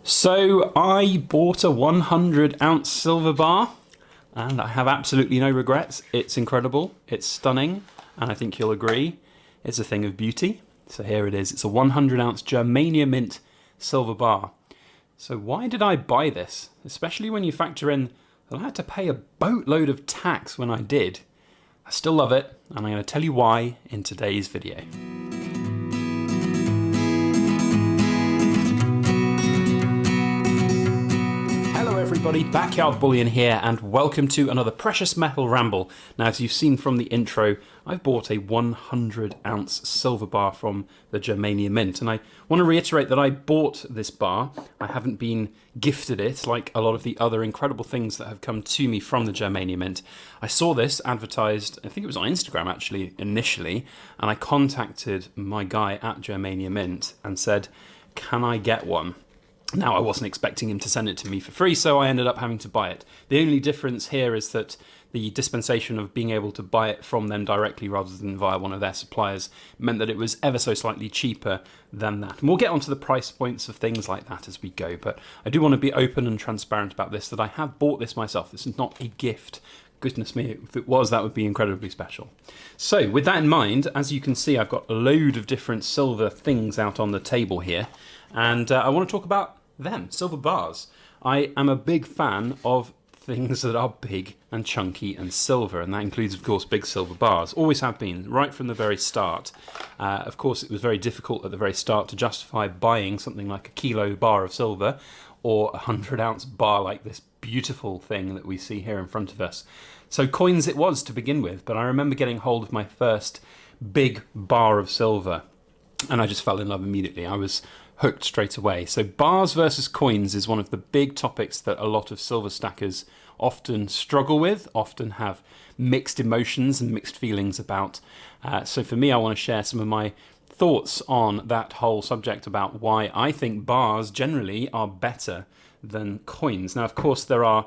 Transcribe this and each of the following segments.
So I bought a 100-ounce silver bar, and I have absolutely no regrets. It's incredible, it's stunning, and I think you'll agree, it's a thing of beauty. So here it is. It's a 100-ounce Germania mint silver bar. So why did I buy this? Especially when you factor in that I had to pay a boatload of tax when I did. I still love it, and I'm going to tell you why in today's video. Everybody, Backyard Bullion here, and welcome to another precious metal ramble. Now, as you've seen from the intro, I've bought a 100-ounce silver bar from the Germania Mint, and I want to reiterate that I bought this bar. I haven't been gifted it like a lot of the other incredible things that have come to me from the Germania Mint. I saw this advertised, I think it was on Instagram actually initially, and I contacted my guy at Germania Mint and said, can I get one? Now, I wasn't expecting him to send it to me for free, so I ended up having to buy it. The only difference here is that the dispensation of being able to buy it from them directly rather than via one of their suppliers meant that it was ever so slightly cheaper than that. And we'll get onto the price points of things like that as we go, but I do want to be open and transparent about this, that I have bought this myself. This is not a gift. Goodness me, if it was, that would be incredibly special. So, with that in mind, as you can see, I've got a load of different silver things out on the table here, and I want to talk about them, silver bars. I am a big fan of things that are big and chunky and silver, and that includes, of course, big silver bars. Always have been, right from the very start. Of course, it was very difficult at the very start to justify buying something like a kilo bar of silver or a 100-ounce bar like this beautiful thing that we see here in front of us. So coins it was to begin with, but I remember getting hold of my first big bar of silver, and I just fell in love immediately. I was hooked straight away. So bars versus coins is one of the big topics that a lot of silver stackers often struggle with, often have mixed emotions and mixed feelings about. So for me, I want to share some of my thoughts on that whole subject about why I think bars generally are better than coins. Now, of course, there are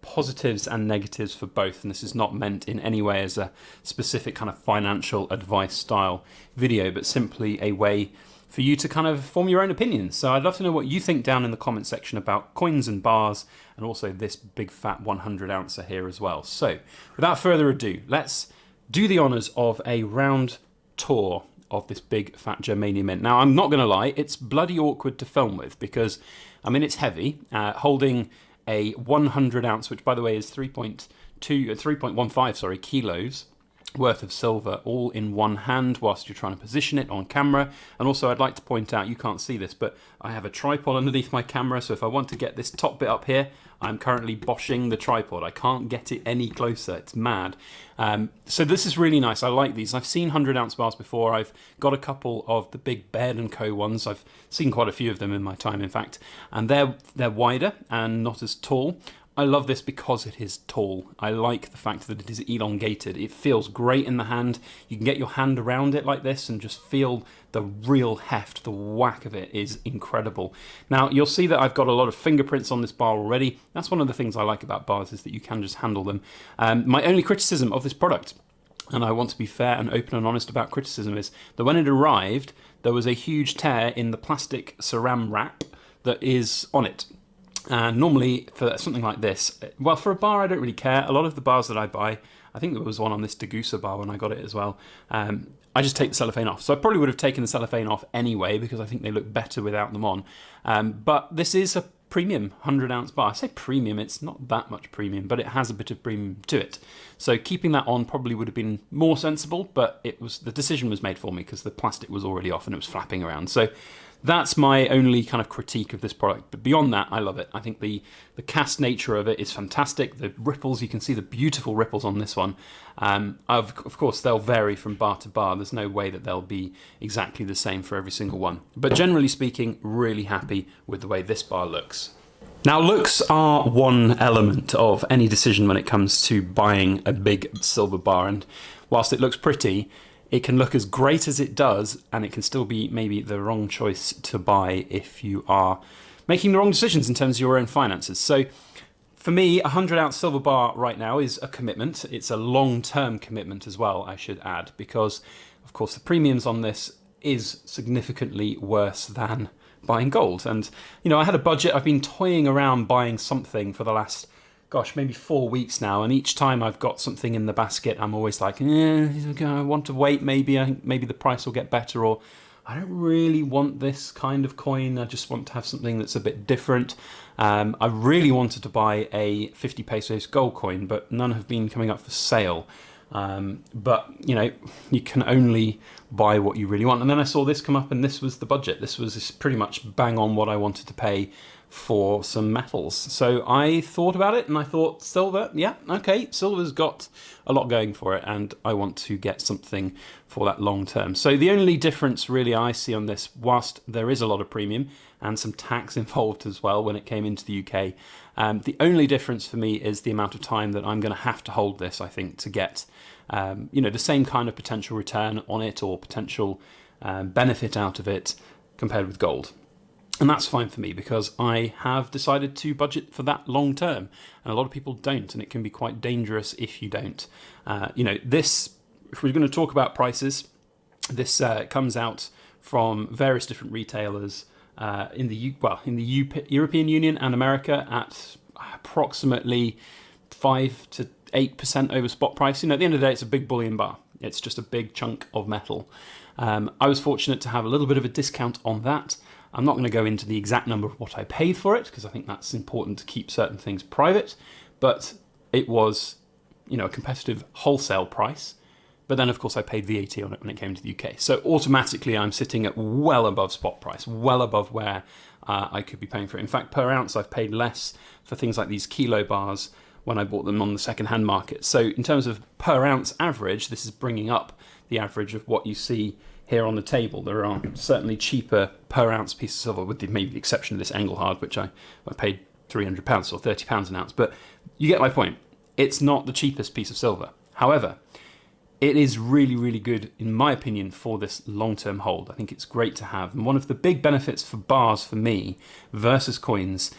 positives and negatives for both, and this is not meant in any way as a specific kind of financial advice style video, but simply a way for you to kind of form your own opinions. So I'd love to know what you think down in the comment section about coins and bars, and also this big fat 100-ouncer here as well. So without further ado, let's do the honours of a round tour of this big fat Germania Mint. Now, I'm not going to lie, it's bloody awkward to film with because, I mean, it's heavy. Holding a 100-ounce, which by the way is 3.15 kilos, worth of silver all in one hand whilst you're trying to position it on camera. And also I'd like to point out, you can't see this, but I have a tripod underneath my camera, so if I want to get this top bit up here, I'm currently boshing the tripod. I can't get it any closer, it's mad. So this is really nice, I like these. I've seen 100-ounce bars before, I've got a couple of the big Baird & Co ones, I've seen quite a few of them in my time in fact, and they're wider and not as tall. I love this because it is tall. I like the fact that it is elongated. It feels great in the hand. You can get your hand around it like this and just feel the real heft, the whack of it is incredible. Now, you'll see that I've got a lot of fingerprints on this bar already. That's one of the things I like about bars, is that you can just handle them. My only criticism of this product, and I want to be fair and open and honest about criticism, is that when it arrived, there was a huge tear in the plastic saran wrap that is on it. And normally for something like this, well, for a bar I don't really care. A lot of the bars that I buy, I think there was one on this Degussa bar when I got it as well, I just take the cellophane off. So I probably would have taken the cellophane off anyway because I think they look better without them on. But this is a premium 100-ounce bar. I say premium, it's not that much premium, but it has a bit of premium to it. So keeping that on probably would have been more sensible, but the decision was made for me because the plastic was already off and it was flapping around. So that's my only kind of critique of this product. But beyond that, I love it. I think the cast nature of it is fantastic. The ripples, you can see the beautiful ripples on this one. Of course, they'll vary from bar to bar. There's no way that they'll be exactly the same for every single one. But generally speaking, really happy with the way this bar looks. Now, looks are one element of any decision when it comes to buying a big silver bar. And whilst it looks pretty, it can look as great as it does, and it can still be maybe the wrong choice to buy if you are making the wrong decisions in terms of your own finances. So for me, a 100-ounce silver bar right now is a commitment. It's a long-term commitment as well, I should add, because, of course, the premiums on this is significantly worse than buying gold. And, I had a budget. I've been toying around buying something for the last, maybe 4 weeks now. And each time I've got something in the basket, I'm always like, I want to wait. Maybe the price will get better, or I don't really want this kind of coin. I just want to have something that's a bit different. I really wanted to buy a 50 pesos gold coin, but none have been coming up for sale. But you can only buy what you really want. And then I saw this come up, and this was the budget. This was pretty much bang on what I wanted to pay for some metals. So I thought about it, and I thought, silver, yeah, okay, silver's got a lot going for it, and I want to get something for that long term. So the only difference really I see on this, whilst there is a lot of premium and some tax involved as well when it came into the UK, the only difference for me is the amount of time that I'm going to have to hold this, I think, to get the same kind of potential return on it, or potential benefit out of it compared with gold. And that's fine for me, because I have decided to budget for that long term, and a lot of people don't, and it can be quite dangerous if you don't. If we're going to talk about prices, this comes out from various different retailers in the European Union and America at approximately 5 to 8% over spot price. At the end of the day, it's a big bullion bar. It's just a big chunk of metal. I was fortunate to have a little bit of a discount on that. I'm not going to go into the exact number of what I paid for it, because I think that's important to keep certain things private, but it was, a competitive wholesale price. But then, of course, I paid VAT on it when it came to the UK. So automatically, I'm sitting at well above spot price, well above where I could be paying for it. In fact, per ounce, I've paid less for things like these kilo bars when I bought them on the second-hand market. So in terms of per ounce average, this is bringing up the average of what you see here on the table. There are certainly cheaper per ounce pieces of silver, with maybe the exception of this Engelhard, which I paid £300 or £30 an ounce. But you get my point. It's not the cheapest piece of silver. However, it is really, really good, in my opinion, for this long-term hold. I think it's great to have. And one of the big benefits for bars for me versus coins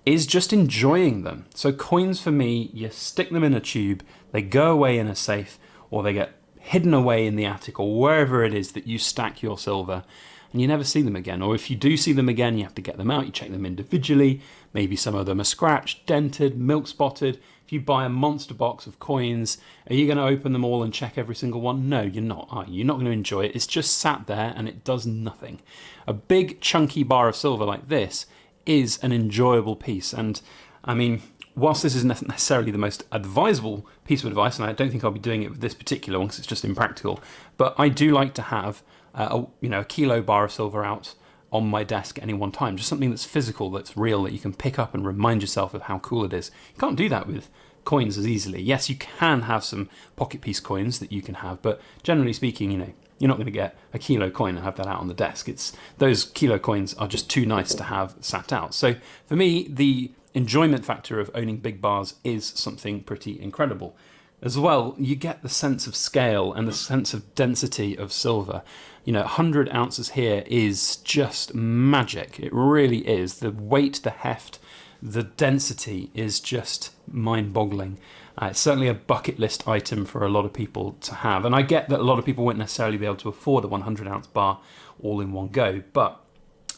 is just enjoying them. So coins for me, you stick them in a tube, they go away in a safe, or they get hidden away in the attic, or wherever it is that you stack your silver, and you never see them again. Or if you do see them again, you have to get them out, you check them individually. Maybe some of them are scratched, dented, milk spotted. If you buy a monster box of coins, are you going to open them all and check every single one? No, you're not, are you? You're not going to enjoy it. It's just sat there and it does nothing. A big chunky bar of silver like this is an enjoyable piece. And I mean, whilst this isn't necessarily the most advisable piece of advice, and I don't think I'll be doing it with this particular one because it's just impractical, but I do like to have a kilo bar of silver out on my desk at any one time. Just something that's physical, that's real, that you can pick up and remind yourself of how cool it is. You can't do that with coins as easily. Yes, you can have some pocket piece coins that you can have, but generally speaking, you're not going to get a kilo coin and have that out on the desk. Those kilo coins are just too nice to have sat out. So for me, the enjoyment factor of owning big bars is something pretty incredible. As well, you get the sense of scale and the sense of density of silver. 100 ounces here is just magic. It really is. The weight, the heft, the density is just mind-boggling. It's certainly a bucket list item for a lot of people to have. And I get that a lot of people won't necessarily be able to afford a 100-ounce bar all in one go. But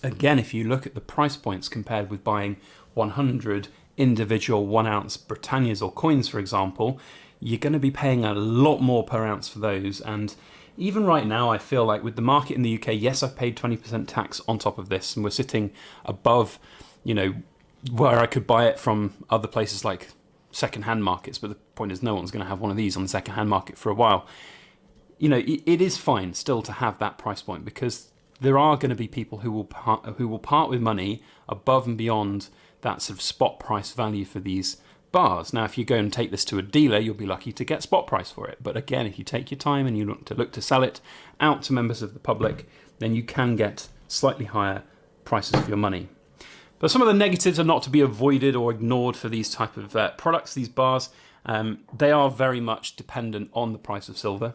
again, if you look at the price points compared with buying 100 individual 1-ounce Britannias or coins, for example, you're going to be paying a lot more per ounce for those. And even right now, I feel like with the market in the UK, yes, I've paid 20% tax on top of this, and we're sitting above, where I could buy it from other places like second-hand markets. But the point is, no one's going to have one of these on the second-hand market for a while. It is fine still to have that price point, because there are going to be people who will part with money above and beyond that sort of spot price value for these bars. Now, if you go and take this to a dealer, you'll be lucky to get spot price for it. But again, if you take your time and you look to sell it out to members of the public, then you can get slightly higher prices for your money. But some of the negatives are not to be avoided or ignored for these type of products, these bars. They are very much dependent on the price of silver.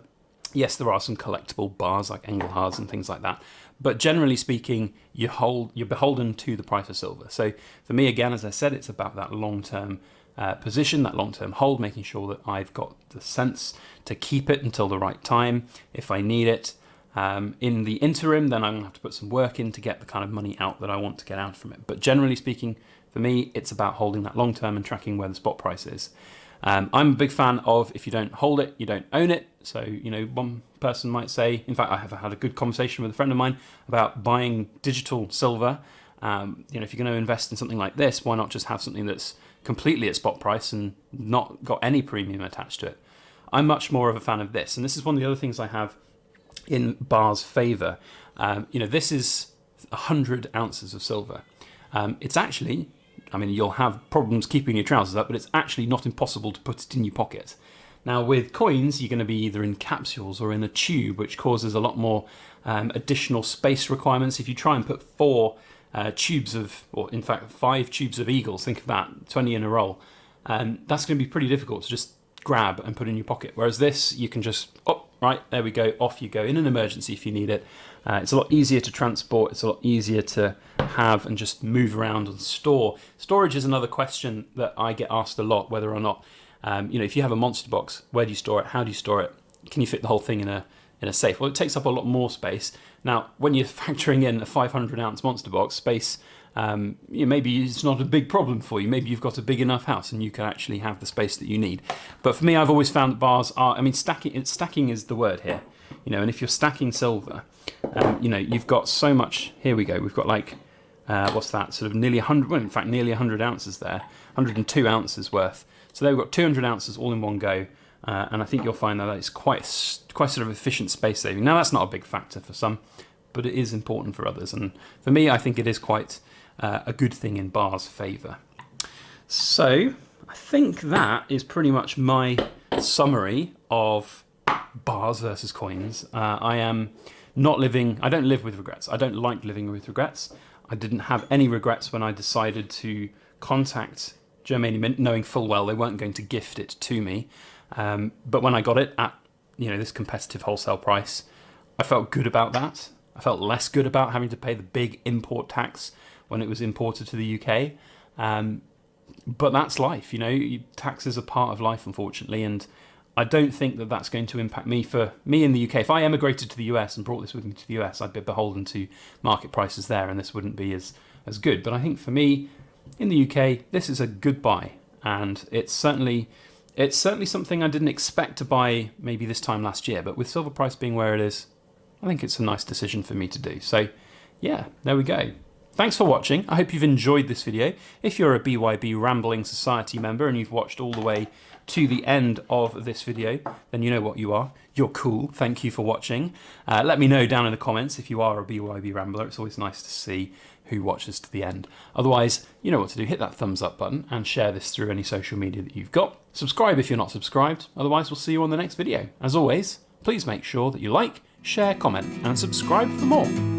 Yes, there are some collectible bars like Engelhards and things like that. But generally speaking, you're beholden to the price of silver. So for me, again, as I said, it's about that long-term position, that long-term hold, making sure that I've got the sense to keep it until the right time if I need it. In the interim, then I'm going to have to put some work in to get the kind of money out that I want to get out from it. But generally speaking, for me, it's about holding that long term and tracking where the spot price is. I'm a big fan of, if you don't hold it, you don't own it. So, you know, one person might say, in fact, I have had a good conversation with a friend of mine about buying digital silver. You know, if you're going to invest in something like this, why not just have something that's completely at spot price and not got any premium attached to it? I'm much more of a fan of this. And this is one of the other things I have in Bar's favour. You know, this is 100 ounces of silver. It's actually, I mean, you'll have problems keeping your trousers up, but it's actually not impossible to put it in your pocket. Now, with coins, you're going to be either in capsules or in a tube, which causes a lot more additional space requirements. If you try and put 4 tubes of, or in fact 5 tubes of Eagles, think of that, 20 in a roll, that's going to be pretty difficult to just grab and put in your pocket. Whereas this, you can just, oh, right, there we go, off you go in an emergency if you need it. It's a lot easier to transport, it's a lot easier to have and just move around and store. Storage is another question that I get asked a lot, whether or not, you know, if you have a monster box, where do you store it? How do you store it? Can you fit the whole thing in a safe? Well, it takes up a lot more space. Now, when you're factoring in a 500 ounce monster box, space, you know, maybe it's not a big problem for you. Maybe you've got a big enough house and you can actually have the space that you need. But for me, I've always found that bars are, I mean, stacking is the word here. You know, and if you're stacking silver, you know, you've got so much, here we go, we've got like, what's that, sort of nearly 100, well, in fact, nearly 100 ounces there, 102 ounces worth. So there we've got 200 ounces all in one go. And I think you'll find that it's quite sort of efficient space saving. Now, that's not a big factor for some, but it is important for others. And for me, I think it is quite a good thing in Bar's favour. So I think that is pretty much my summary of bars versus coins. I don't live with regrets. I don't like living with regrets. I didn't have any regrets when I decided to contact Germania Mint, knowing full well they weren't going to gift it to me. But when I got it at, you know, this competitive wholesale price, I felt good about that. I felt less good about having to pay the big import tax when it was imported to the UK. But that's life, you know, taxes are part of life, unfortunately, and I don't think that that's going to impact me. For me in the UK, if I emigrated to the US and brought this with me to the US, I'd be beholden to market prices there, and this wouldn't be as good. But I think for me in the UK, this is a good buy, and it's certainly something I didn't expect to buy maybe this time last year, but with silver price being where it is, I think it's a nice decision for me to do. So yeah, there we go. Thanks for watching. I hope you've enjoyed this video. If you're a BYB Rambling Society member and you've watched all the way to the end of this video, then you know what you are. You're cool. Thank you for watching. Let me know down in the comments if you are a BYB Rambler. It's always nice to see who watches to the end. Otherwise, you know what to do. Hit that thumbs up button and share this through any social media that you've got. Subscribe if you're not subscribed. Otherwise, we'll see you on the next video. As always, please make sure that you like, share, comment, and subscribe for more.